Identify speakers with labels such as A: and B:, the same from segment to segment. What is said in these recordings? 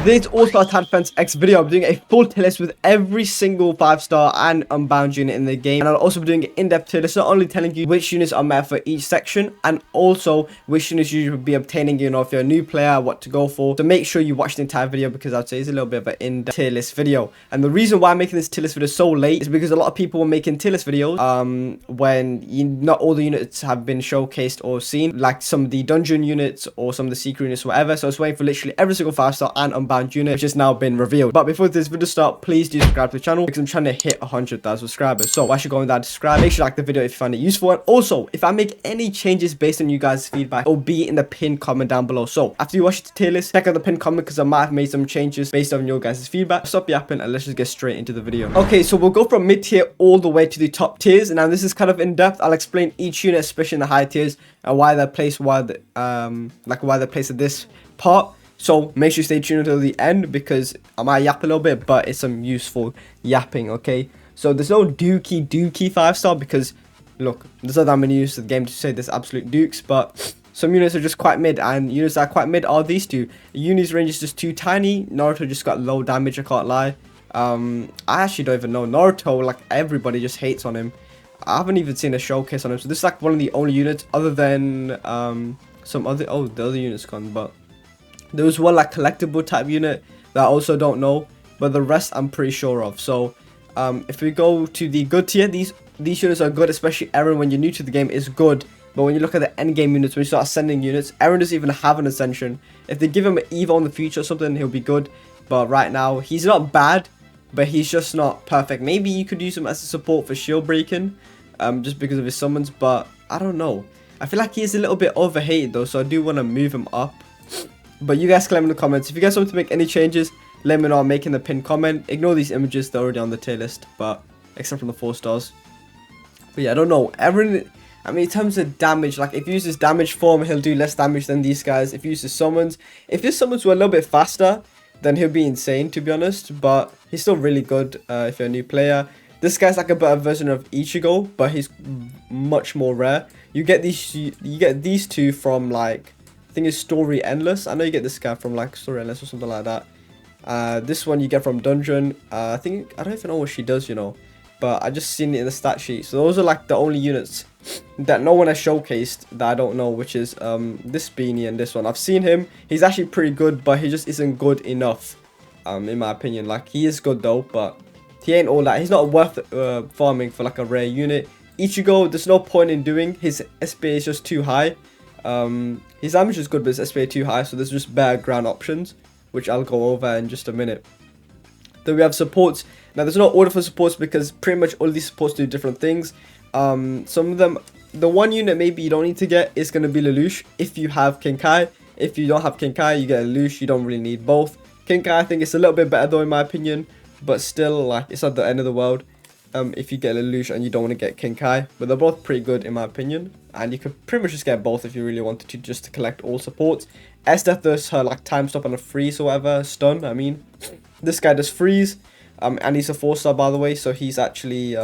A: Today's All-Star Tower Defense X video, I'm doing a full tier list with every single 5-star and unbound unit in the game. And I'll also be doing an in-depth tier list, not only telling you which units are meta for each section, and also which units you should be obtaining, you know, if you're a new player, what to go for. So make sure you watch the entire video, because I'd say it's a little bit of an in-depth tier list video. And the reason why I'm making this tier list video so late is because a lot of people were making tier list videos when not all the units have been showcased or seen, like some of the dungeon units or some of the secret units, whatever. So I was waiting for literally every single 5-star and unbound unit, which has now been revealed. But before this video starts, please do subscribe to the channel, because I'm trying to hit 100,000 subscribers. So why should you go in there and subscribe? Make sure you like the video if you find it useful, and also if I make any changes based on you guys' feedback, it'll be in the pinned comment down below. So after you watch the tier list, check out the pinned comment, because I might have made some changes based on your guys' feedback. Stop yapping and let's just get straight into the video. Okay, so we'll go from mid tier all the way to the top tiers. Now this is kind of in depth. I'll explain each unit, especially in the high tiers, and why they're placed, why they're placed at this part. So make sure you stay tuned until the end, because I might yap a little bit, but it's some useful yapping, okay? So there's no dookie 5-star, because look, there's not that many units of the game to say there's absolute dukes, but some units are just quite mid, and units that are quite mid are these two. Uni's range is just too tiny. Naruto just got low damage, I can't lie. I actually don't even know. Naruto, like, everybody just hates on him. I haven't even seen a showcase on him, so this is like one of the only units other than some other, oh, the other unit's gone, but there was one like collectible type unit that I also don't know, but the rest I'm pretty sure of. So if we go to the good tier, these units are good, especially Eren. When you're new to the game, is good, but when you look at the end game units, when you start ascending units, Eren doesn't even have an ascension. If they give him an Evo in the future or something, he'll be good, but right now he's not bad, but he's just not perfect. Maybe you could use him as a support for shield breaking, just because of his summons, but I don't know. I feel like he's a little bit overhated though, so I do want to move him up. But you guys can let me know in the comments. If you guys want to make any changes, let me know. I'm making the pinned comment. Ignore these images, they're already on the tier list, but except from the 4 stars. But yeah, I don't know. Everyone, I mean, in terms of damage, like if you use his damage form, he'll do less damage than these guys. If you use his summons, if his summons were a little bit faster, then he'll be insane, to be honest. But he's still really good if you're a new player. This guy's like a better version of Ichigo, but he's much more rare. You get these two from like, I think it's Story Endless. I know you get this guy from like Story Endless or something like that. This one you get from Dungeon. I think, I don't even know what she does, you know, but I just seen it in the stat sheet. So those are like the only units that no one has showcased that I don't know, which is this Beanie and this one. I've seen him. He's actually pretty good, but he just isn't good enough, in my opinion. Like, he is good though, but he ain't all that. He's not worth farming for like a rare unit. Ichigo, there's no point in doing. His SPA is just too high. His damage is good, but his SPA too high, so there's just better ground options, which I'll go over in just a minute. Then we have supports. Now there's no order for supports, because pretty much all these supports do different things. Some of them, the one unit maybe you don't need to get is going to be Lelouch if you have Kinkai. If you don't have Kinkai, you get Lelouch. You don't really need both. Kinkai, I think it's a little bit better though, in my opinion, but still, like, it's not the end of the world if you get Lelouch and you don't want to get Kinkai. But they're both pretty good in my opinion, and you could pretty much just get both if you really wanted to, just to collect all supports. Esdeath does her like time stop and a freeze or whatever, stun, I mean. This guy does freeze, and he's a 4-star by the way, so he's actually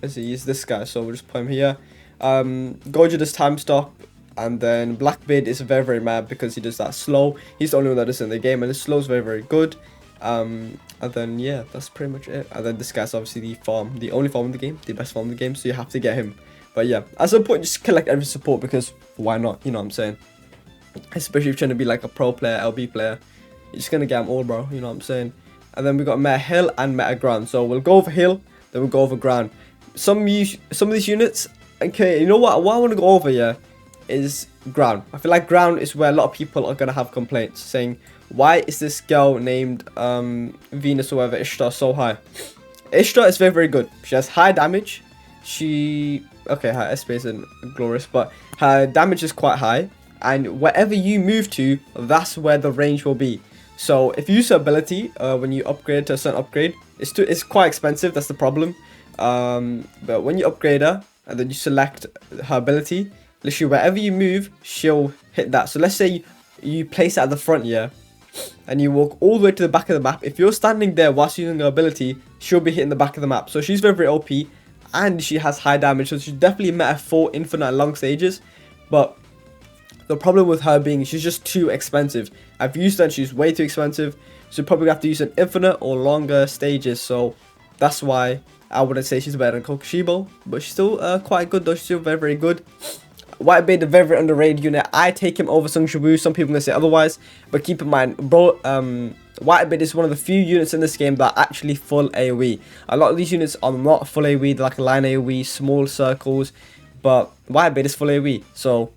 A: he's this guy, so we'll just put him here. Gojo does time stop, and then Blackbeard is very mad because he does that slow. He's the only one that does it in the game, and his slow is very good. And then yeah, that's pretty much it. And then this guy's obviously the only farm in the game, the best farm in the game, so you have to get him. But yeah, at some point just collect every support, because why not, you know what I'm saying? Especially if you're trying to be like a pro player, LB player, you're just gonna get them all, bro, you know what I'm saying? And then we got Meta Hill and Meta Ground, so we'll go over Hill, then we'll go over Ground. Some of these units, okay, you know what I want to go over here is Ground. I feel like Ground is where a lot of people are gonna have complaints, saying, why is this girl named Venus or whatever, Ishtar, so high? Ishtar is very good. She has high damage. Okay, her SP isn't glorious, but her damage is quite high, and wherever you move to, that's where the range will be. So if you use her ability, when you upgrade to a certain upgrade, it's quite expensive, that's the problem. But when you upgrade her, and then you select her ability, literally wherever you move, she'll hit that. So let's say you place it at the front here, and you walk all the way to the back of the map. If you're standing there whilst using her ability, she'll be hitting the back of the map. So she's very OP, and she has high damage, so she's definitely meta for infinite long stages. But The problem with her being she's just too expensive. I've used her and she's way too expensive. So probably have to use an infinite or longer stages. So that's why I wouldn't say she's better than Kokushibo. But she's still quite good though. She's still very, very good. Whitebeard, a very, very underrated unit. I take him over Sung Shibu. Some people gonna say otherwise. But keep in mind, bro, Whitebeard is one of the few units in this game that are actually full AoE. A lot of these units are not full AoE. They're like line AoE, small circles. But Whitebeard is full AoE. So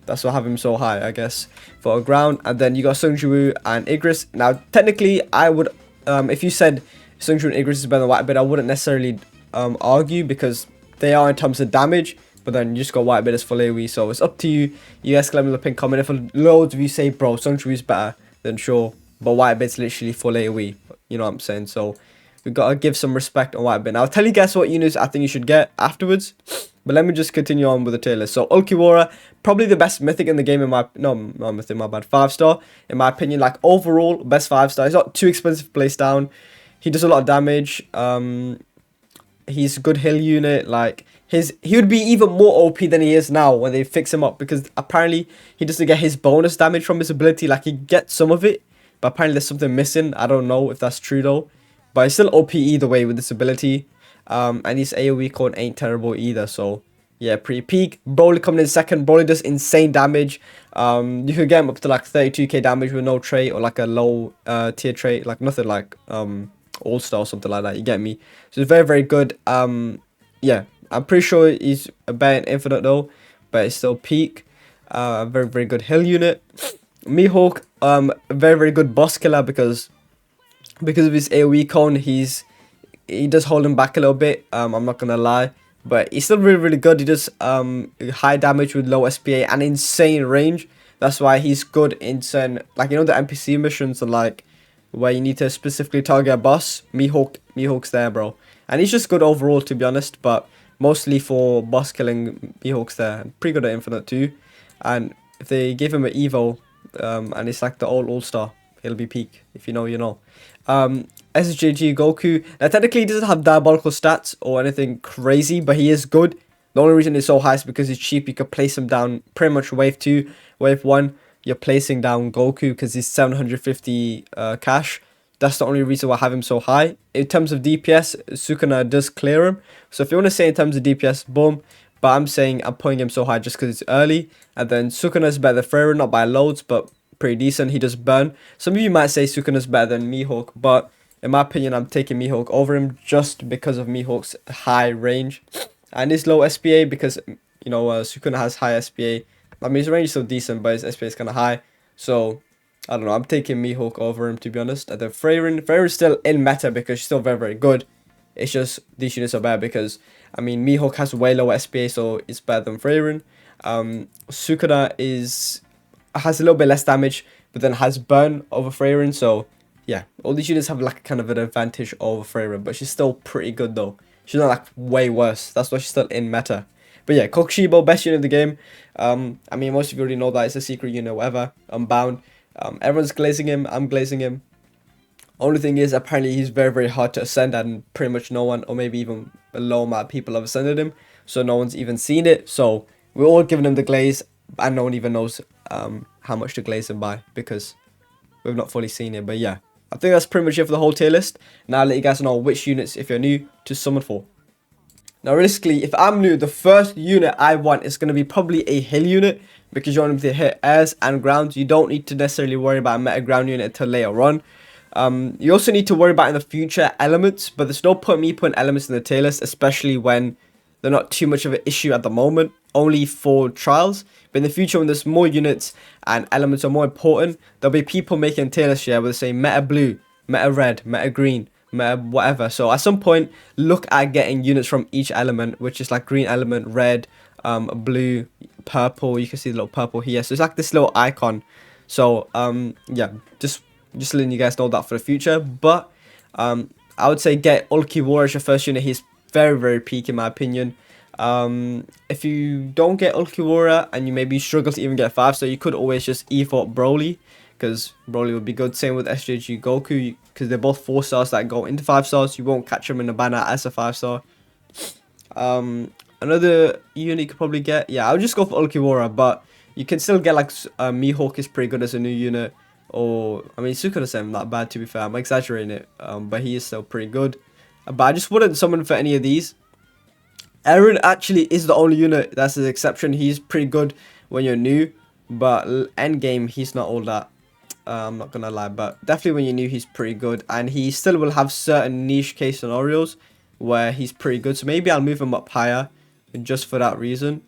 A: that's why I have him so high, I guess, for a ground. And then you got Sung Shibu and Igris. Now, technically, I would, if you said Sung Shibu and Igris is better than Whitebeard, I wouldn't necessarily argue because they are in terms of damage. But then you just got Whitebeard as full AoE. So it's up to you. You guys can let me know in the pin comment. If loads of you say, bro, Sung Shibu is better, then sure. But Whitebeard's literally full AoE. You know what I'm saying? So we've got to give some respect on Whitebeard. Now, I'll tell you guys what units I think you should get afterwards. But let me just continue on with the tier list. So Ulquiorra, probably the best mythic in the game in my, no, not mythic, my bad, 5-star. In my opinion, like overall, best 5-star. He's not too expensive to place down. He does a lot of damage. He's a good heal unit. Like, he would be even more OP than he is now when they fix him up. Because apparently, he doesn't get his bonus damage from his ability. Like, he gets some of it. But apparently, there's something missing. I don't know if that's true though. But he's still OP either way with this ability. And his AoE code ain't terrible either, so yeah, pretty peak. Broly coming in second. Broly does insane damage. You could get him up to like 32k damage with no trait or like a low tier trait, like nothing like all-star or something like that, you get me? So it's very, very good. Yeah, I'm pretty sure he's better in infinite though, but it's still peak. Very, very good heal unit. Mihawk, very, very good boss killer because of his AoE cone. He does hold him back a little bit, I'm not gonna lie, but he's still really, really good. He does high damage with low SPA and insane range. That's why he's good in certain, like, you know, the NPC missions are like where you need to specifically target a boss. Mihawk's there, bro, and he's just good overall, to be honest, but mostly for boss killing, Mihawk's there. Pretty good at infinite too, and if they give him an evo and it's like the all-star, he'll be peak. If you know, you know. SJG Goku. Now, technically, he doesn't have diabolical stats or anything crazy, but he is good. The only reason he's so high is because he's cheap. You could place him down pretty much wave 2, wave 1. You're placing down Goku because he's 750 cash. That's the only reason why I have him so high. In terms of DPS, Sukuna does clear him. So if you want to say in terms of DPS, boom. But I'm saying I'm putting him so high just because it's early. And then Sukuna is better than Freyr, not by loads, but pretty decent. He does burn. Some of you might say Sukuna's better than Mihawk, but in my opinion, I'm taking Mihawk over him just because of Mihawk's high range and his low SPA, because, you know, Sukuna has high SPA. I mean, his range is still decent, but his SPA is kind of high. So, I don't know. I'm taking Mihawk over him, to be honest. And then Freyr is still in meta because she's still very, very good. It's just these units are better because, I mean, Mihawk has way lower SPA, so it's better than Freyr. Sukuna has a little bit less damage, but then has burn over Freyr, so yeah, all these units have like kind of an advantage over Freyr, but she's still pretty good though. She's not like way worse. That's why she's still in meta. But yeah, Kokushibo, best unit of the game. I mean, most of you already know that it's a secret unit, whatever. Unbound. Everyone's glazing him. I'm glazing him. Only thing is, apparently he's very, very hard to ascend, and pretty much no one, or maybe even a low amount of people have ascended him. So no one's even seen it. So we're all giving him the glaze, and no one even knows how much to glaze him by because we've not fully seen it. But yeah, I think that's pretty much it for the whole tier list. Now I'll let you guys know which units, if you're new, to summon for. Now realistically, if I'm new, the first unit I want is going to be probably a hill unit, because you want him to hit airs and grounds. You don't need to necessarily worry about a meta ground unit until later on. You also need to worry about in the future elements, but there's no point me putting elements in the tier list, especially when they're not too much of an issue at the moment, only for trials. But in the future, when there's more units and elements are more important, there'll be people making tier lists here where they say meta blue, meta red, meta green, meta whatever. So at some point, look at getting units from each element, which is like green element, red, blue, purple. You can see the little purple here. So it's like this little icon. So yeah, just letting you guys know that for the future. But I would say get Ulquiorra as your first unit. He's very, very peak in my opinion. If you don't get Ulquiorra and you maybe struggle to even get 5-star, you could always just evoke Broly, because Broly would be good. Same with SJG Goku, because they're both 4-stars that go into 5-stars. You won't catch them in the banner as a 5-star. Another unit you could probably get, yeah, I'll just go for Ulquiorra, but You can still get like Mihawk is pretty good as a new unit. Or, I mean, Sukuna isn't that bad, to be fair. I'm exaggerating it, but he is still pretty good. But I just wouldn't summon for any of these. Eren actually is the only unit that's an exception. He's pretty good when you're new, but endgame, he's not all that. I'm not gonna lie, but definitely when you're new, he's pretty good. And he still will have certain niche case scenarios where he's pretty good. So maybe I'll move him up higher just for that reason.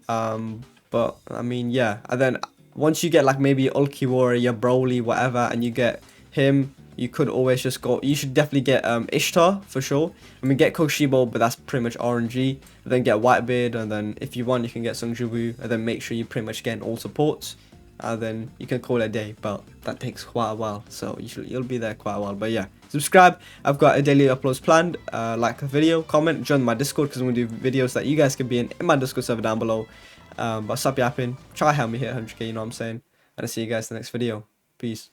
A: But, I mean, yeah. And then once you get like maybe Ulki Warrior, Broly, whatever, and you get him, you could always just go. You should definitely get Ishtar for sure. I mean, get Koshibo, but that's pretty much RNG. And then get Whitebeard, and then if you want, you can get Sungjubu, and then make sure you pretty much get all supports. And then you can call it a day, but that takes quite a while, so you'll be there quite a while. But yeah, subscribe. I've got a daily uploads planned. Like the video, comment, join my Discord because I'm gonna do videos that you guys can be in my Discord server down below. But stop yapping. Try help me hit 100k. You know what I'm saying? And I'll see you guys in the next video. Peace.